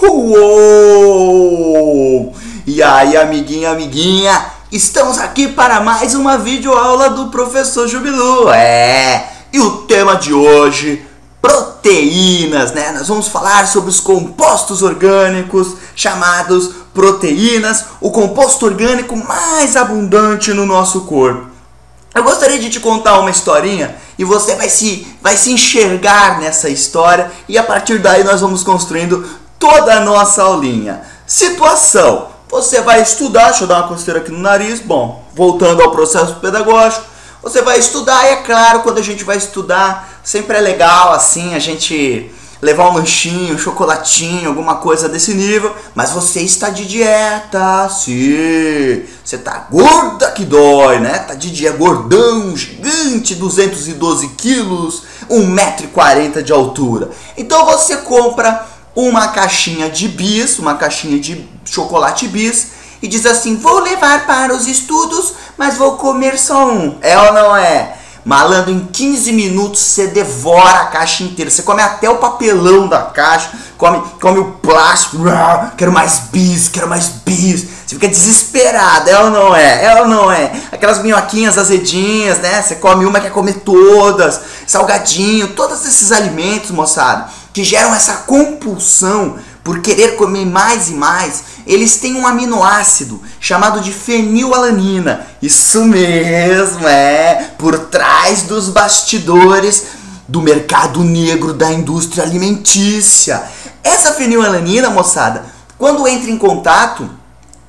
Uou! E aí, amiguinho, amiguinha, estamos aqui para mais uma videoaula do Professor Jubilu. E o tema de hoje, proteínas, né? Nós vamos falar sobre os compostos orgânicos chamados proteínas, o composto orgânico mais abundante no nosso corpo. Eu gostaria de te contar uma historinha e você vai se enxergar nessa história e a partir daí nós vamos construindo toda a nossa aulinha. Situação: você vai estudar, deixa eu dar uma coceira aqui no nariz, bom, voltando ao processo pedagógico, você vai estudar e é claro, quando a gente vai estudar, sempre é legal assim a gente levar um lanchinho, um chocolatinho, alguma coisa desse nível, mas você está de dieta, sim, você tá gorda que dói, né? Tá de dieta, gordão, gigante, 212 quilos, 1,40 m de altura. Então você compra uma caixinha de bis, uma caixinha de chocolate bis, e diz assim: vou levar para os estudos, mas vou comer só um. É ou não é? Malandro, em 15 minutos você devora a caixa inteira. Você come até o papelão da caixa, come o plástico. Quero mais bis, quero mais bis. Você fica desesperado, é ou não é? É ou não é? Aquelas minhoquinhas azedinhas, né? Você come uma, quer comer todas. Salgadinho, todos esses alimentos, moçada, que geram essa compulsão por querer comer mais e mais, eles têm um aminoácido chamado de fenilalanina. Isso mesmo, por trás dos bastidores do mercado negro da indústria alimentícia. Essa fenilalanina, moçada, quando entra em contato,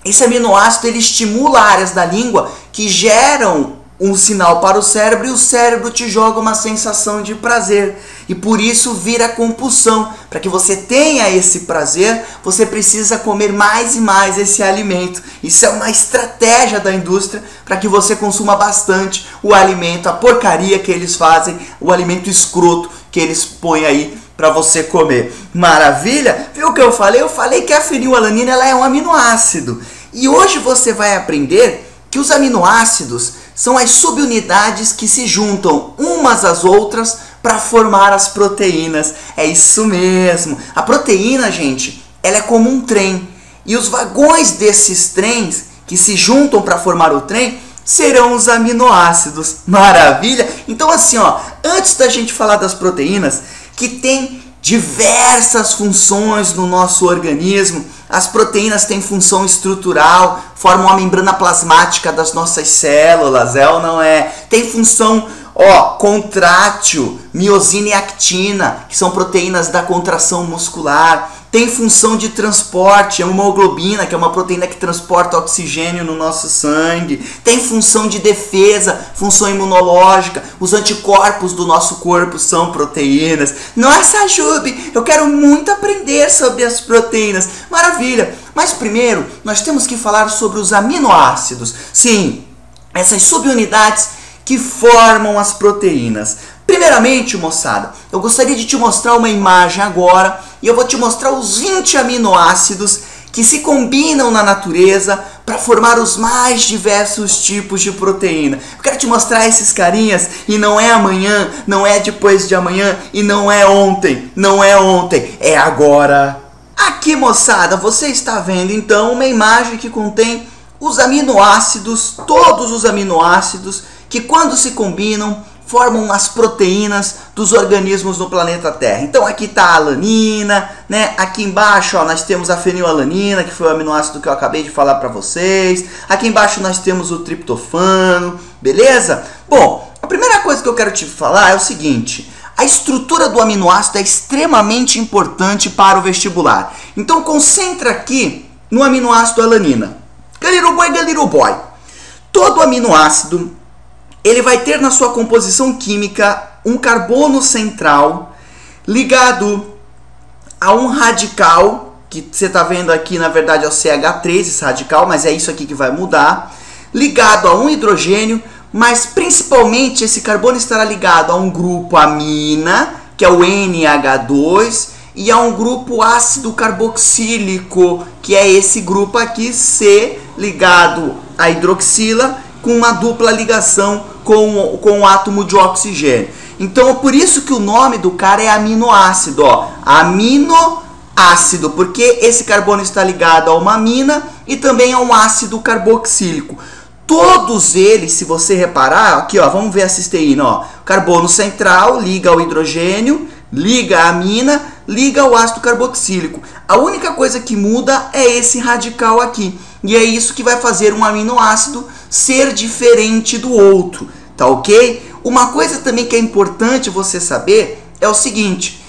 esse aminoácido ele estimula áreas da língua que geram um sinal para o cérebro e o cérebro te joga uma sensação de prazer. E por isso vira compulsão. Para que você tenha esse prazer, você precisa comer mais e mais esse alimento. Isso é uma estratégia da indústria para que você consuma bastante o alimento, a porcaria que eles fazem, o alimento escroto que eles põem aí para você comer. Maravilha? Viu o que eu falei? Eu falei que a fenilalanina ela é um aminoácido. E hoje você vai aprender que os aminoácidos são as subunidades que se juntam umas às outras para formar as proteínas. É isso mesmo. A proteína, gente, ela é como um trem. E os vagões desses trens que se juntam para formar o trem serão os aminoácidos. Maravilha? Então assim, antes da gente falar das proteínas, que tem diversas funções no nosso organismo. As proteínas têm função estrutural, formam a membrana plasmática das nossas células, é ou não é? Tem função contrátil, miosina e actina, que são proteínas da contração muscular. Tem função de transporte, a hemoglobina, que é uma proteína que transporta oxigênio no nosso sangue. Tem função de defesa, função imunológica. Os anticorpos do nosso corpo são proteínas. Nossa, Jubi, eu quero muito aprender sobre as proteínas. Maravilha! Mas primeiro, nós temos que falar sobre os aminoácidos. Sim, essas subunidades que formam as proteínas. Primeiramente, moçada, eu gostaria de te mostrar uma imagem agora e eu vou te mostrar os 20 aminoácidos que se combinam na natureza para formar os mais diversos tipos de proteína. Eu quero te mostrar esses carinhas e não é amanhã, não é depois de amanhã e não é ontem, é agora. Aqui, moçada, você está vendo então uma imagem que contém os aminoácidos, todos os aminoácidos que quando se combinam formam as proteínas dos organismos no planeta Terra. Então aqui está a alanina, né? Aqui embaixo nós temos a fenilalanina, que foi o aminoácido que eu acabei de falar para vocês. Aqui embaixo nós temos o triptofano, beleza? Bom, a primeira coisa que eu quero te falar é o seguinte: a estrutura do aminoácido é extremamente importante para o vestibular. Então concentra aqui no aminoácido alanina. Galiru boy. Todo aminoácido ele vai ter na sua composição química um carbono central ligado a um radical, que você está vendo aqui, na verdade é o CH3, esse radical, mas é isso aqui que vai mudar, ligado a um hidrogênio, mas principalmente esse carbono estará ligado a um grupo amina, que é o NH2, e a um grupo ácido carboxílico, que é esse grupo aqui, C, ligado à hidroxila, com uma dupla ligação com o átomo de oxigênio. Então, por isso que o nome do cara é aminoácido, aminoácido. ácido, porque esse carbono está ligado a uma amina e também a um ácido carboxílico. Todos eles, se você reparar, aqui ó, vamos ver a cisteína, ó, carbono central liga ao hidrogênio, liga a amina, liga ao ácido carboxílico. A única coisa que muda é esse radical aqui, e é isso que vai fazer um aminoácido ser diferente do outro, tá ok? Uma coisa também que é importante você saber é o seguinte: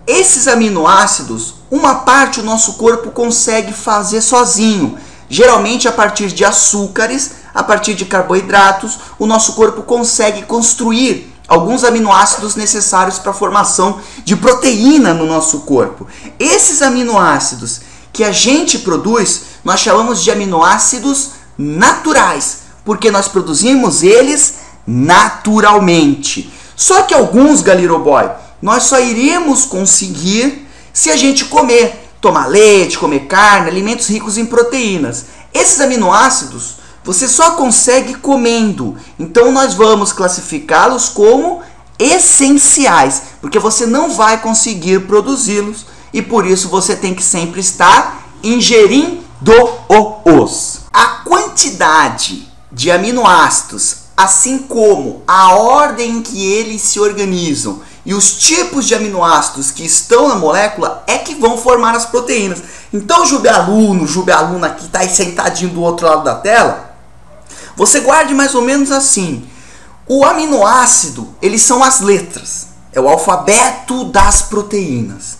esses aminoácidos, uma parte o nosso corpo consegue fazer sozinho, geralmente a partir de açúcares, a partir de carboidratos, o nosso corpo consegue construir alguns aminoácidos necessários para a formação de proteína no nosso corpo. Esses aminoácidos que a gente produz, nós chamamos de aminoácidos naturais, porque nós produzimos eles naturalmente. Só que alguns, Galileu Boy, nós só iríamos conseguir se a gente comer, tomar leite, comer carne, alimentos ricos em proteínas. Esses aminoácidos você só consegue comendo, então nós vamos classificá-los como essenciais, porque você não vai conseguir produzi-los e por isso você tem que sempre estar ingerindo-os. A quantidade de aminoácidos, assim como a ordem em que eles se organizam e os tipos de aminoácidos que estão na molécula é que vão formar as proteínas. Então, Jubialuna que está aí sentadinho do outro lado da tela, você guarde mais ou menos assim: o aminoácido, eles são as letras, é o alfabeto das proteínas.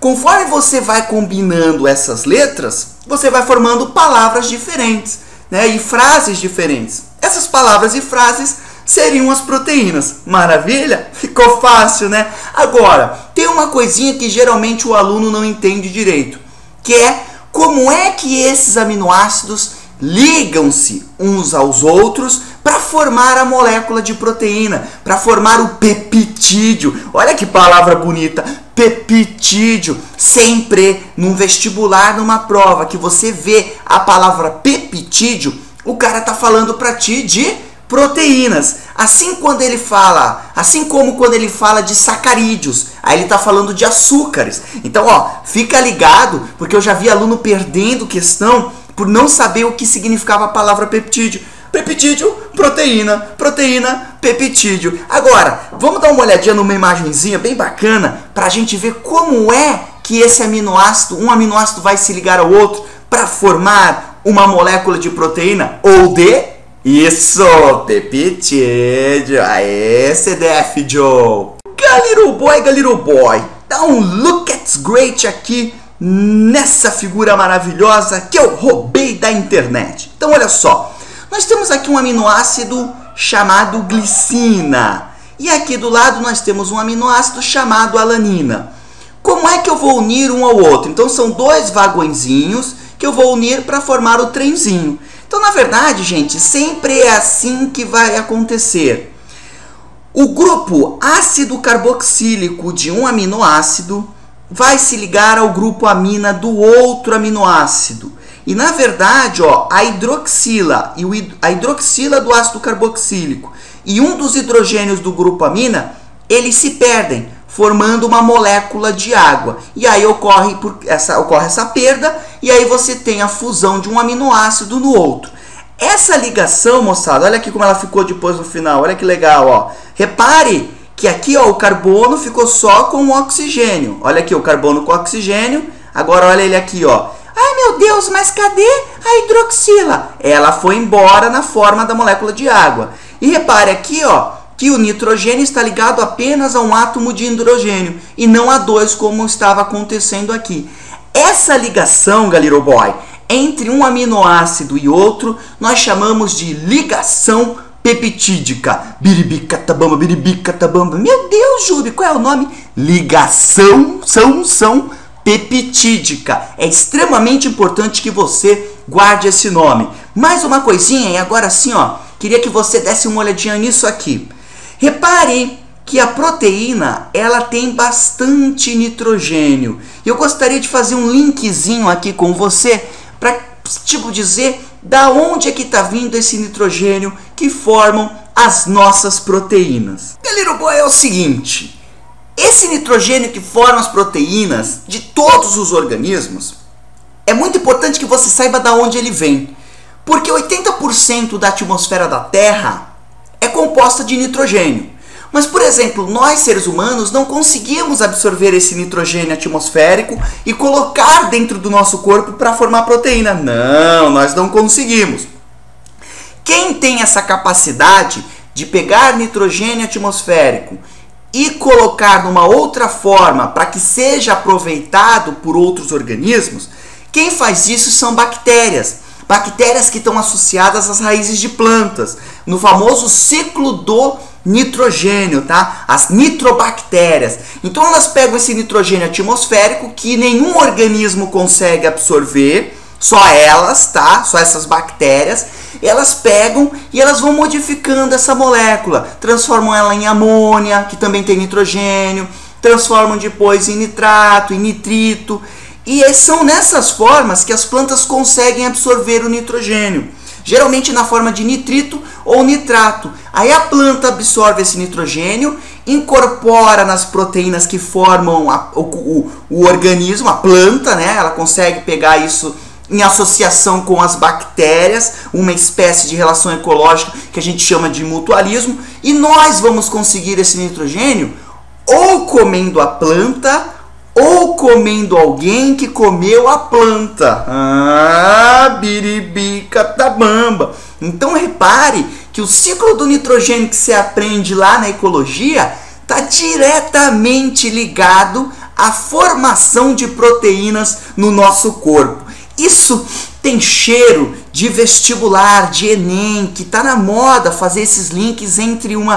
Conforme você vai combinando essas letras, você vai formando palavras diferentes, né, e frases diferentes. Essas palavras e frases seriam as proteínas. Maravilha? Ficou fácil, né? Agora, tem uma coisinha que geralmente o aluno não entende direito, que é como é que esses aminoácidos ligam-se uns aos outros para formar a molécula de proteína, para formar o peptídeo. Olha que palavra bonita, peptídeo. Sempre num vestibular, numa prova que você vê a palavra peptídeo, o cara tá falando para ti de proteínas. Assim como quando ele fala de sacarídeos, aí ele tá falando de açúcares. Então, ó, fica ligado, porque eu já vi aluno perdendo questão por não saber o que significava a palavra peptídeo. Peptídeo, proteína, proteína, peptídeo. Agora, vamos dar uma olhadinha numa imagenzinha bem bacana para a gente ver como é que esse aminoácido, um aminoácido vai se ligar ao outro para formar uma molécula de proteína ou de... Isso, peptídeo. Aê, CDF Joe. Galileu Boy, dá um look at great aqui nessa figura maravilhosa que eu roubei da internet. Então olha só, nós temos aqui um aminoácido chamado glicina e aqui do lado nós temos um aminoácido chamado alanina. Como é que eu vou unir um ao outro? Então são dois vagõezinhos que eu vou unir para formar o trenzinho. Então na verdade, gente, sempre é assim que vai acontecer. O grupo ácido carboxílico de um aminoácido vai se ligar ao grupo amina do outro aminoácido. E na verdade, ó, a hidroxila do ácido carboxílico e um dos hidrogênios do grupo amina, eles se perdem, formando uma molécula de água. E aí ocorre essa perda e aí você tem a fusão de um aminoácido no outro. Essa ligação, moçada, olha aqui como ela ficou depois no final, olha que legal, ó. Repare que aqui, ó, o carbono ficou só com o oxigênio. Olha aqui o carbono com o oxigênio. Agora olha ele aqui, ó. Ai, meu Deus, mas cadê a hidroxila? Ela foi embora na forma da molécula de água. E repare aqui, ó, que o nitrogênio está ligado apenas a um átomo de hidrogênio e não a dois, como estava acontecendo aqui. Essa ligação, Galileu Boy, entre um aminoácido e outro, nós chamamos de ligação peptídica. Biribicatabamba. Meu Deus, Júlio, qual é o nome? Ligação peptídica. É extremamente importante que você guarde esse nome. Mais uma coisinha, e agora sim, ó, queria que você desse uma olhadinha nisso aqui. Repare que a proteína, ela tem bastante nitrogênio. Eu gostaria de fazer um linkzinho aqui com você para, tipo, dizer da onde é que está vindo esse nitrogênio que formam as nossas proteínas. Galileu Boy, é o seguinte, Esse nitrogênio que forma as proteínas de todos os organismos, é muito importante que você saiba de onde ele vem. Porque 80% da atmosfera da Terra é composta de nitrogênio. Mas, por exemplo, nós seres humanos não conseguimos absorver esse nitrogênio atmosférico e colocar dentro do nosso corpo para formar proteína. Não, nós não conseguimos. Quem tem essa capacidade de pegar nitrogênio atmosférico e colocar numa outra forma para que seja aproveitado por outros organismos, quem faz isso são bactérias. Bactérias que estão associadas às raízes de plantas, no famoso ciclo do nitrogênio, tá? As nitrobactérias. Então elas pegam esse nitrogênio atmosférico que nenhum organismo consegue absorver, só elas, tá? Só essas bactérias. Elas pegam e elas vão modificando essa molécula, transformam ela em amônia, que também tem nitrogênio, transformam depois em nitrato, em nitrito, e são nessas formas que as plantas conseguem absorver o nitrogênio, geralmente na forma de nitrito ou nitrato. Aí a planta absorve esse nitrogênio, incorpora nas proteínas que formam o organismo, a planta, né? Ela consegue pegar isso em associação com as bactérias, uma espécie de relação ecológica que a gente chama de mutualismo, e nós vamos conseguir esse nitrogênio ou comendo a planta ou comendo alguém que comeu a planta. Biribica da bamba. Então repare que o ciclo do nitrogênio que você aprende lá na ecologia está diretamente ligado à formação de proteínas no nosso corpo. Isso tem cheiro de vestibular, de Enem, que está na moda fazer esses links entre um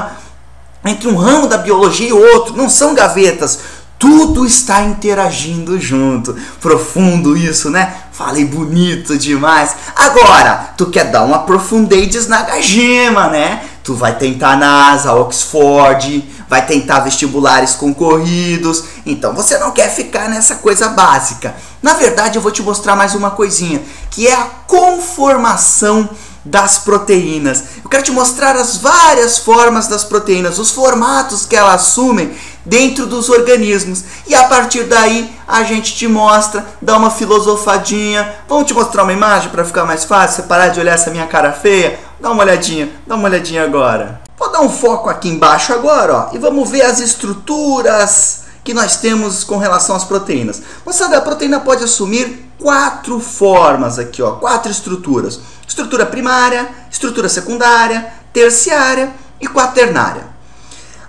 ramo da biologia e outro. Não são gavetas, tudo está interagindo junto. Profundo isso, né? Falei bonito demais. Agora, tu quer dar uma aprofundades na gagema, né? Tu vai tentar NASA, Oxford, vai tentar vestibulares concorridos. Então você não quer ficar nessa coisa básica. Na verdade, eu vou te mostrar mais uma coisinha, que é a conformação das proteínas. Eu quero te mostrar as várias formas das proteínas, os formatos que elas assumem dentro dos organismos. E a partir daí, a gente te mostra, dá uma filosofadinha. Vamos te mostrar uma imagem para ficar mais fácil? Você parar de olhar essa minha cara feia? Dá uma olhadinha agora. Vou dar um foco aqui embaixo agora, ó, e vamos ver as estruturas que nós temos com relação às proteínas. Moçada, a proteína pode assumir 4 formas aqui, ó, 4 estruturas. Estrutura primária, estrutura secundária, terciária e quaternária.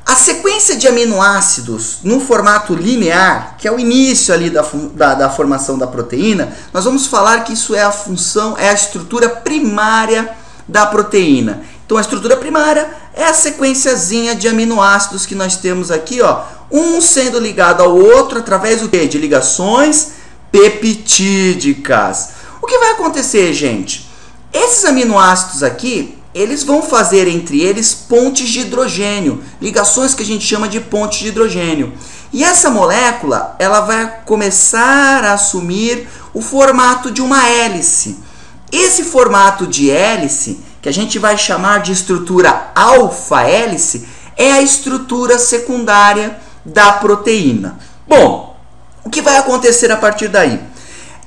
A sequência de aminoácidos no formato linear, que é o início ali da formação da proteína, nós vamos falar que isso é a estrutura primária da proteína. Então a estrutura primária é a sequenciazinha de aminoácidos que nós temos aqui, ó, um sendo ligado ao outro através do quê? De ligações peptídicas. O que vai acontecer, gente? Esses aminoácidos aqui, eles vão fazer entre eles pontes de hidrogênio, ligações que a gente chama de pontes de hidrogênio. E essa molécula, ela vai começar a assumir o formato de uma hélice. Esse formato de hélice, que a gente vai chamar de estrutura alfa-hélice, é a estrutura secundária da proteína. Bom, o que vai acontecer a partir daí?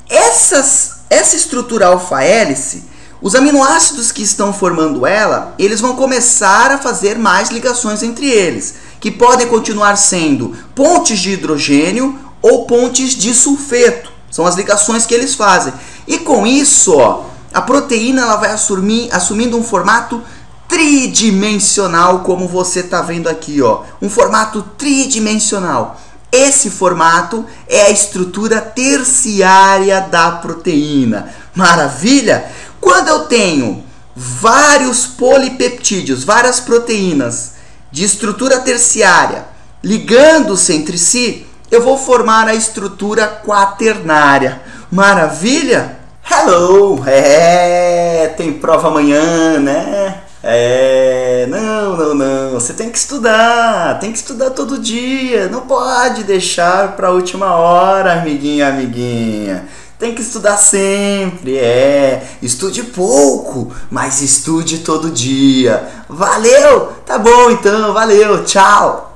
Essa estrutura alfa-hélice, os aminoácidos que estão formando ela, eles vão começar a fazer mais ligações entre eles, que podem continuar sendo pontes de hidrogênio ou pontes de sulfeto. São as ligações que eles fazem. E com isso, ó, a proteína ela vai assumindo um formato tridimensional, como você está vendo aqui, ó, um formato tridimensional. Esse formato é a estrutura terciária da proteína. Maravilha? Quando eu tenho vários polipeptídeos, várias proteínas de estrutura terciária ligando-se entre si, eu vou formar a estrutura quaternária. Maravilha? Hello! Tem prova amanhã, né? Não. Você tem que estudar todo dia. Não pode deixar para a última hora, amiguinha. Tem que estudar sempre, Estude pouco, mas estude todo dia. Valeu? Tá bom então, valeu, tchau.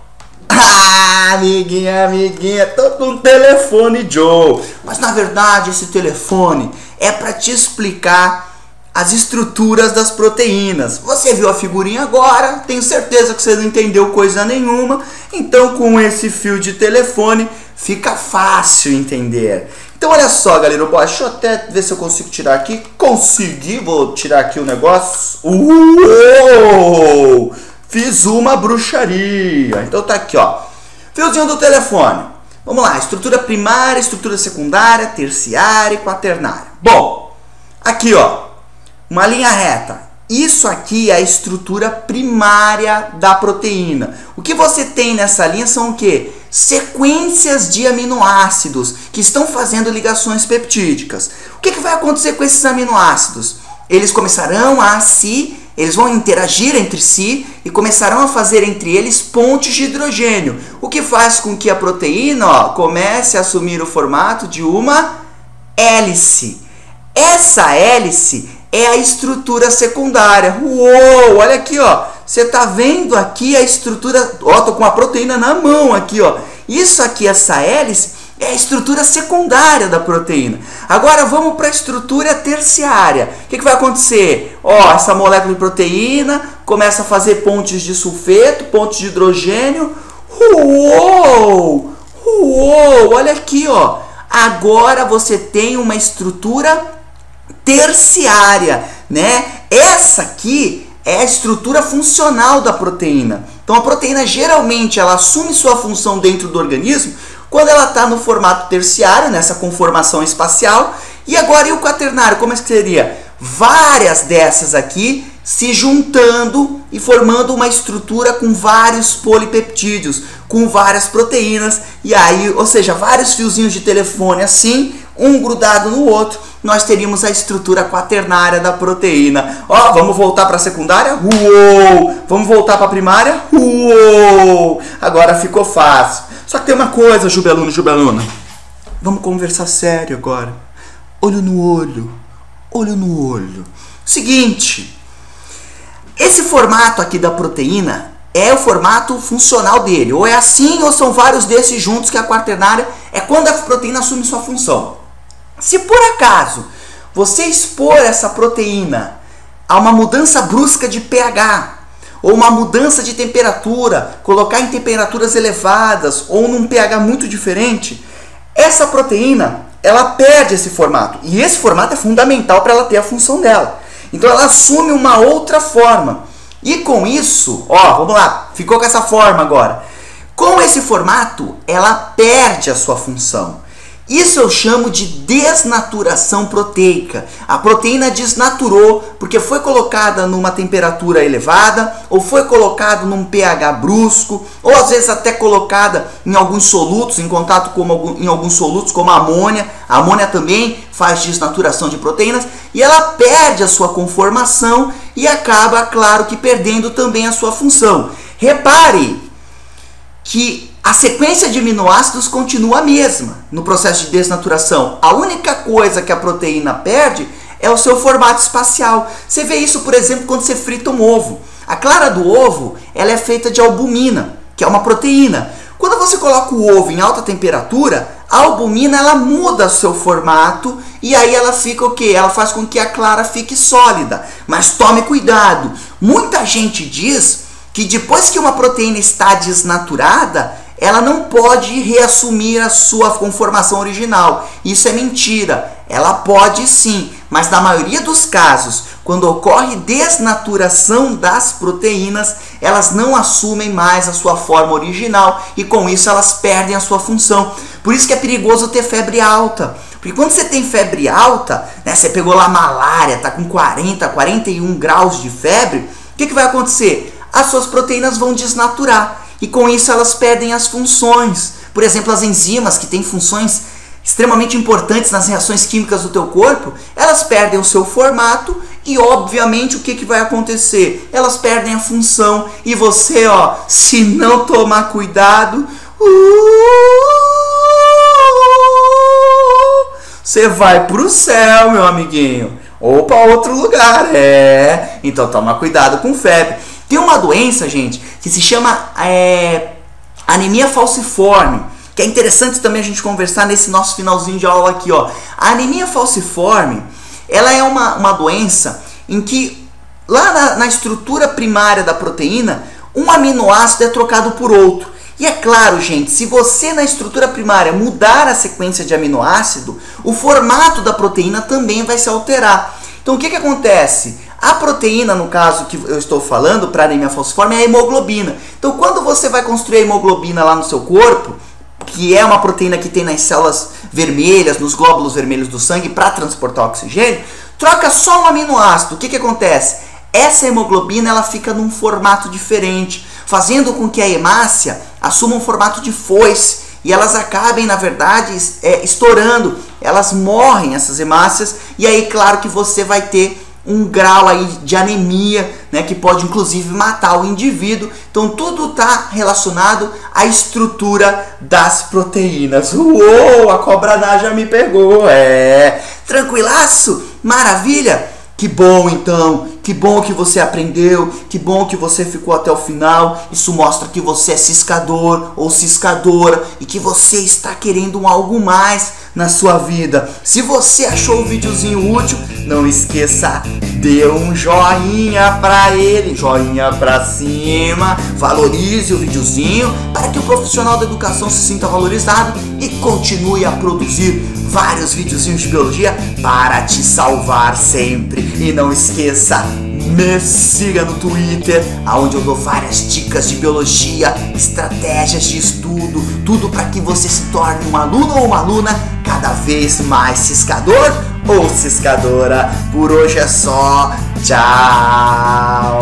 Ah, amiguinha, tô com um telefone, Joe. Mas na verdade esse telefone é para te explicar as estruturas das proteínas. Você viu a figurinha agora, tenho certeza que você não entendeu coisa nenhuma, então com esse fio de telefone fica fácil entender. Então olha só, galera, deixa eu até ver se eu consigo tirar aqui. Consegui, vou tirar aqui o negócio. Uou! Fiz uma bruxaria. Então tá aqui, ó. Fiozinho do telefone. Vamos lá, estrutura primária, estrutura secundária, terciária e quaternária. Bom, aqui, ó, uma linha reta. Isso aqui é a estrutura primária da proteína. O que você tem nessa linha são o quê? Sequências de aminoácidos que estão fazendo ligações peptídicas. O que vai acontecer com esses aminoácidos? Eles eles vão interagir entre si e começarão a fazer entre eles pontes de hidrogênio, o que faz com que a proteína, ó, comece a assumir o formato de uma hélice. Essa hélice é a estrutura secundária. Uou, olha aqui, ó. Você tá vendo aqui a estrutura, ó, tô com a proteína na mão aqui, ó. Isso aqui, essa hélice, é a estrutura secundária da proteína. Agora vamos para a estrutura terciária. O que vai acontecer? Ó, essa molécula de proteína começa a fazer pontes de sulfeto, pontes de hidrogênio. Uou! Uou! Olha aqui, ó. Agora você tem uma estrutura terciária, né? Essa aqui é a estrutura funcional da proteína. Então a proteína geralmente ela assume sua função dentro do organismo quando ela está no formato terciário, nessa conformação espacial. E agora, e o quaternário, como é que seria? Várias dessas aqui se juntando e formando uma estrutura com vários polipeptídeos, com várias proteínas, e aí, ou seja, vários fiozinhos de telefone assim, um grudado no outro, nós teríamos a estrutura quaternária da proteína. Ó, vamos voltar para a secundária? Uou! Vamos voltar para a primária? Uou! Agora ficou fácil. Só que tem uma coisa, Jubeluno, Jubeluna. Vamos conversar sério agora. Olho no olho. Olho no olho. Seguinte. Esse formato aqui da proteína é o formato funcional dele. Ou é assim, ou são vários desses juntos, que a quaternária é quando a proteína assume sua função. Se por acaso você expor essa proteína a uma mudança brusca de pH, ou uma mudança de temperatura, colocar em temperaturas elevadas ou num pH muito diferente, essa proteína, ela perde esse formato. E esse formato é fundamental para ela ter a função dela. Então ela assume uma outra forma. E com isso, ó, vamos lá, ficou com essa forma agora. Com esse formato, ela perde a sua função. Isso eu chamo de desnaturação proteica. A proteína desnaturou porque foi colocada numa temperatura elevada, ou foi colocada num pH brusco, ou às vezes até colocada em alguns solutos, em contato em alguns solutos, como a amônia. A amônia também faz desnaturação de proteínas, e ela perde a sua conformação e acaba, claro, que perdendo também a sua função. Repare que a sequência de aminoácidos continua a mesma no processo de desnaturação. A única coisa que a proteína perde é o seu formato espacial. Você vê isso, por exemplo, quando você frita um ovo. A clara do ovo ela é feita de albumina, que é uma proteína. Quando você coloca o ovo em alta temperatura, a albumina ela muda o seu formato e aí ela fica o quê? Ela faz com que a clara fique sólida. Mas tome cuidado. Muita gente diz que depois que uma proteína está desnaturada, ela não pode reassumir a sua conformação original. Isso é mentira. Ela pode sim, mas na maioria dos casos, quando ocorre desnaturação das proteínas, elas não assumem mais a sua forma original e com isso elas perdem a sua função. Por isso que é perigoso ter febre alta. Porque quando você tem febre alta, né, você pegou lá malária, está com 40, 41 graus de febre, o que vai acontecer? As suas proteínas vão desnaturar. E com isso elas perdem as funções. Por exemplo, as enzimas, que têm funções extremamente importantes nas reações químicas do teu corpo, elas perdem o seu formato e, obviamente, o que vai acontecer? Elas perdem a função e você, ó, se não tomar cuidado, você vai pro céu, meu amiguinho, ou para outro lugar, Então toma cuidado com febre. Tem uma doença, gente, que se chama Anemia falciforme, que é interessante também a gente conversar nesse nosso finalzinho de aula aqui, ó. A anemia falciforme, ela é uma doença em que lá na estrutura primária da proteína, um aminoácido é trocado por outro. E é claro, gente, se você na estrutura primária mudar a sequência de aminoácido, o formato da proteína também vai se alterar. Então o que acontece? A proteína, no caso que eu estou falando, para anemia falciforme, é a hemoglobina. Então quando você vai construir a hemoglobina lá no seu corpo, que é uma proteína que tem nas células vermelhas, nos glóbulos vermelhos do sangue para transportar oxigênio, troca só um aminoácido. O que acontece? Essa hemoglobina ela fica num formato diferente, fazendo com que a hemácia assuma um formato de foice e elas acabem, na verdade, estourando. Elas morrem, essas hemácias, e aí, claro que você vai ter um grau aí de anemia, né, que pode inclusive matar o indivíduo. Então tudo está relacionado à estrutura das proteínas. Uou, a cobra já me pegou, tranquilaço? Maravilha? Que bom então, que bom que você aprendeu, que bom que você ficou até o final. Isso mostra que você é ciscador ou ciscadora e que você está querendo algo mais na sua vida. Se você achou o videozinho útil, não esqueça, dê um joinha pra ele, joinha pra cima, valorize o videozinho para que o profissional da educação se sinta valorizado e continue a produzir vários videozinhos de biologia para te salvar sempre. E não esqueça, me siga no Twitter, onde eu dou várias dicas de biologia, estratégias de estudo, tudo para que você se torne um aluno ou uma aluna cada vez mais ciscador ou ciscadora. Por hoje é só. Tchau!